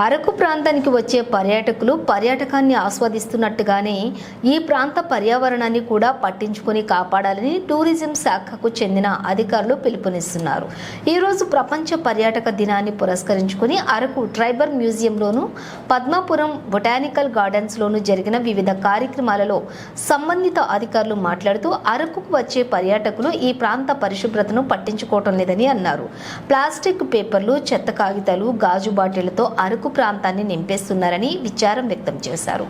అరకు ప్రాంతానికి వచ్చే పర్యాటకులు పర్యాటకాన్ని ఆస్వాదిస్తున్నట్టుగానే ఈ ప్రాంత పర్యావరణాన్ని కూడా పట్టించుకొని కాపాడాలని టూరిజం శాఖకు చెందిన అధికారులు పిలుపునిస్తున్నారు. ఈరోజు ప్రపంచ పర్యాటక దినాన్ని పురస్కరించుకుని అరకు ట్రైబల్ మ్యూజియంలోను పద్మాపురం బొటానికల్ గార్డెన్స్లోను జరిగిన వివిధ కార్యక్రమాలలో సంబంధిత అధికారులు మాట్లాడుతూ అరకుకు వచ్చే పర్యాటకులు ఈ ప్రాంత పరిశుభ్రతను పట్టించుకోవటం లేదని అన్నారు. ప్లాస్టిక్ పేపర్లు, చెత్త కాగితాలు, గాజు బాటిళ్లతో అరకు ప్రాంతాన్ని నింపేస్తున్నారని విచారం వ్యక్తం చేశారు.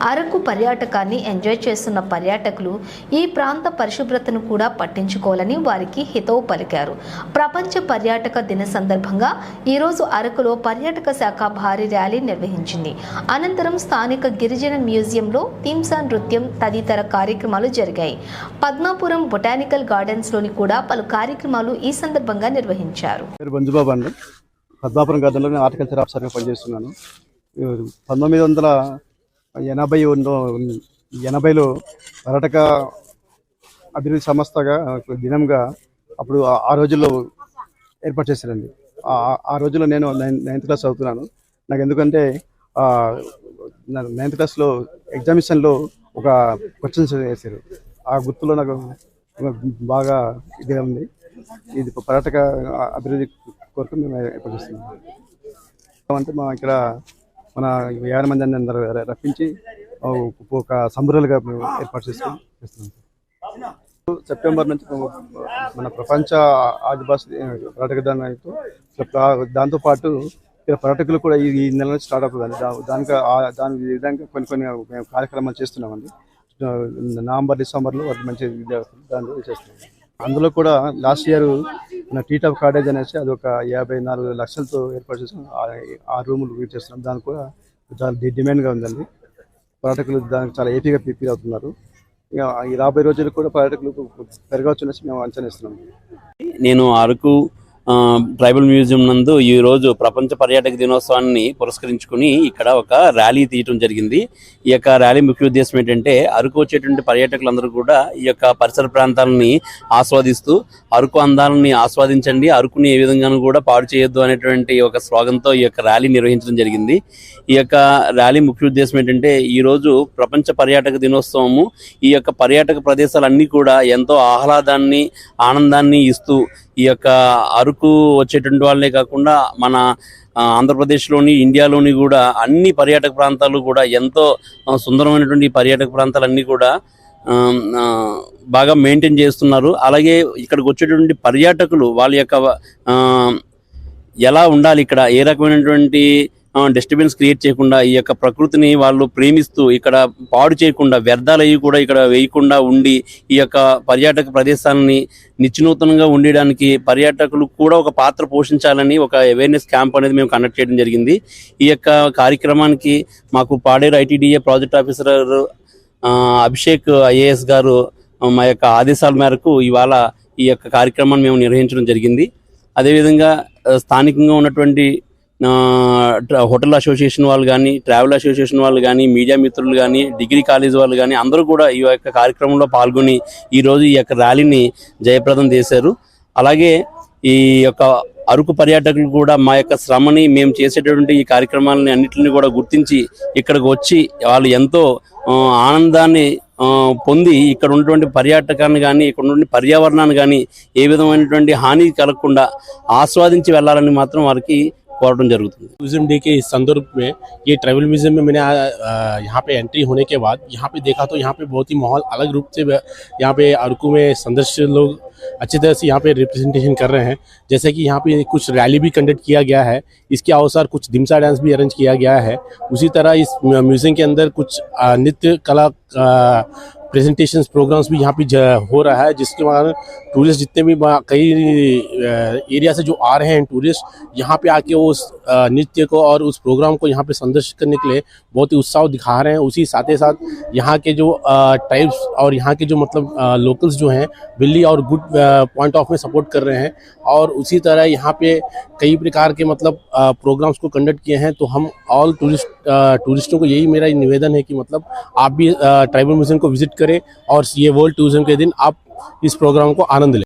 అరకు పర్యాటకాన్ని ఎంజాయ్ చేస్తున్న పర్యాటకులు ఈ ప్రాంత పరిశుభ్రతను కూడా పట్టించుకోవాలని వారికి హితవు పలికారు. ప్రపంచ పర్యాటక దిన సందర్భంగా ఈరోజు అరకులో పర్యాటక శాఖ భారీ ర్యాలీ నిర్వహించింది. అనంతరం స్థానిక గిరిజన మ్యూజియంలో థీమ్సా నృత్యం తదితర కార్యక్రమాలు జరిగాయి. పద్మాపురం బొటానికల్ గార్డెన్స్ లోని కూడా పలు కార్యక్రమాలు ఈ సందర్భంగా నిర్వహించారు. పద్మాపురం గార్డెన్లో నేను హార్టికల్చర్ ఆఫీసర్గా పనిచేస్తున్నాను. 1980లో పర్యాటక అభివృద్ధి సంస్థగా దినంగా అప్పుడు ఆ రోజుల్లో ఏర్పాటు చేశారండి. ఆ రోజుల్లో నేను 9th క్లాస్ చదువుతున్నాను. నాకు ఎందుకంటే 9th క్లాస్లో ఎగ్జామినేషన్లో ఒక క్వశ్చన్స్ వేశారు. ఆ గుర్తులో నాకు బాగా ఇదిగా ఉంది. ఇది పర్యాటక అభివృద్ధి కొరకు మేము ఏర్పాటు చేస్తున్నాం. అంటే మా ఇక్కడ మన 50 మంది అందరూ రప్పించి ఒక సంబరాలుగా మేము ఏర్పాటు చేస్తున్నాం. సెప్టెంబర్ నుంచి మన ప్రపంచ ఆదివాసీ పర్యాటక దినంతో దాంతోపాటు ఇక్కడ పర్యాటకులు కూడా ఈ నెల నుంచి స్టార్ట్ అవుతుందండి. దాని విధంగా కొన్ని మేము కార్యక్రమాలు చేస్తున్నామండి. నవంబర్, డిసెంబర్లో వాటి మంచి దాని చేస్తున్నాం. అందులో కూడా లాస్ట్ ఇయర్ మన టీ టాప్ కాటేజ్ అనేసి అది ఒక 54 లక్షలతో ఏర్పాటు చేసాం. 6 రూములు వీట్ చేస్తున్నాం. దానికి కూడా చాలా డిమాండ్గా ఉందండి. పర్యాటకులు దానికి చాలా ఏపీగా ఫీల్ అవుతున్నారు. ఇక ఈ రాబోయే రోజులు కూడా పర్యాటకులు పెరగవచ్చు అనేసి మేము అంచనా ఇస్తున్నాం. నేను అరకు ట్రైబల్ మ్యూజియం నందు ఈ రోజు ప్రపంచ పర్యాటక దినోత్సవాన్ని పురస్కరించుకుని ఇక్కడ ఒక ర్యాలీ తీయటం జరిగింది. ఈ యొక్క ర్యాలీ ముఖ్య ఉద్దేశం ఏంటంటే అరకు వచ్చేటువంటి పర్యాటకులందరూ కూడా ఈ యొక్క పరిసర ప్రాంతాలని ఆస్వాదిస్తూ అరకు అందాలని ఆస్వాదించండి, అరకుని ఏ విధంగానూ కూడా పాడు చేయొద్దు అనేటువంటి ఒక స్లోగన్తో ఈ యొక్క ర్యాలీ నిర్వహించడం జరిగింది. ఈ యొక్క ర్యాలీ ముఖ్య ఉద్దేశం ఏంటంటే ఈరోజు ప్రపంచ పర్యాటక దినోత్సవము ఈ యొక్క పర్యాటక ప్రదేశాలన్నీ కూడా ఎంతో ఆహ్లాదాన్ని, ఆనందాన్ని ఇస్తూ ఈ యొక్క అరకు వచ్చేటువంటి వాళ్ళే కాకుండా మన ఆంధ్రప్రదేశ్లోని, ఇండియాలోని కూడా అన్ని పర్యాటక ప్రాంతాలు కూడా ఎంతో సుందరమైనటువంటి పర్యాటక ప్రాంతాలన్నీ కూడా బాగా మెయింటైన్ చేస్తున్నారు. అలాగే ఇక్కడికి వచ్చేటువంటి పర్యాటకులు వాళ్ళ యొక్క ఎలా ఉండాలి, ఇక్కడ ఏ రకమైనటువంటి డిస్టర్బెన్స్ క్రియేట్ చేయకుండా ఈ యొక్క ప్రకృతిని వాళ్ళు ప్రేమిస్తూ ఇక్కడ పాడు చేయకుండా వ్యర్థాలయ్యి కూడా ఇక్కడ వేయకుండా ఉండి ఈ యొక్క పర్యాటక ప్రదేశాలని నిత్యనూతనంగా ఉండడానికి పర్యాటకులు కూడా ఒక పాత్ర పోషించాలని ఒక అవేర్నెస్ క్యాంప్ అనేది మేము కండక్ట్ చేయడం జరిగింది. ఈ యొక్క కార్యక్రమానికి మాకు Paderu ITDA project officer Abhishek IAS గారు మా యొక్క ఆదేశాల మేరకు ఇవాళ ఈ యొక్క కార్యక్రమాన్ని మేము నిర్వహించడం జరిగింది. అదేవిధంగా స్థానికంగా ఉన్నటువంటి హోటల్ అసోసియేషన్ వాళ్ళు కానీ, ట్రావెల్ అసోసియేషన్ వాళ్ళు కానీ, మీడియా మిత్రులు కానీ, డిగ్రీ కాలేజ్ వాళ్ళు కానీ అందరూ కూడా ఈ యొక్క కార్యక్రమంలో పాల్గొని ఈరోజు ఈ యొక్క ర్యాలీని జయప్రదం చేశారు. అలాగే ఈ యొక్క అరకు పర్యాటకులు కూడా మా యొక్క శ్రమని, మేము చేసేటటువంటి ఈ కార్యక్రమాలని అన్నింటినీ కూడా గుర్తించి ఇక్కడికి వచ్చి వాళ్ళు ఎంతో ఆనందాన్ని పొంది ఇక్కడ ఉన్నటువంటి పర్యాటకాన్ని కానీ, ఇక్కడ ఉన్నటువంటి పర్యావరణాన్ని కానీ ఏ విధమైనటువంటి హాని కలగకుండా ఆస్వాదించి వెళ్ళాలని మాత్రం వారికి कोरडन जरूरत टूरिज्म डे के संदर्भ में ये ट्रैवल म्यूजियम में मैंने यहाँ पे एंट्री होने के बाद यहाँ पे देखा तो यहाँ पे बहुत ही माहौल अलग रूप से यहाँ पे अरकू में सदस्य लोग अच्छी तरह से यहाँ पे रिप्रेजेंटेशन कर रहे हैं। जैसे कि यहाँ पे कुछ रैली भी कंडक्ट किया गया है, इसके अवसर कुछ धिमसा डांस भी अरेंज किया गया है। उसी तरह इस म्यूजियम के अंदर कुछ नृत्य कला प्रेजेंटेशंस प्रोग्राम्स भी यहाँ पे हो रहा है, जिसके बाद टूरिस्ट जितने भी कई एरिया से जो आ रहे हैं टूरिस्ट यहाँ पे आके उस नृत्य को और उस प्रोग्राम को यहाँ पे संदर्शित करने के लिए बहुत ही उत्साह दिखा रहे हैं। उसी साथ ही साथ यहाँ के जो ट्राइब्स और यहाँ के जो मतलब लोकल्स जो हैं बिल्ली और गुड पॉइंट ऑफ में सपोर्ट कर रहे हैं। और उसी तरह यहाँ पे कई प्रकार के मतलब प्रोग्राम्स को कंडक्ट किए हैं। तो हम ऑल टूरिस्टों को यही मेरा निवेदन है कि मतलब आप भी ट्राइबल म्यूजियम को विजिट करें और ये वर्ल्ड टूरिज्म के दिन आप इस प्रोग्राम को आनंद लें।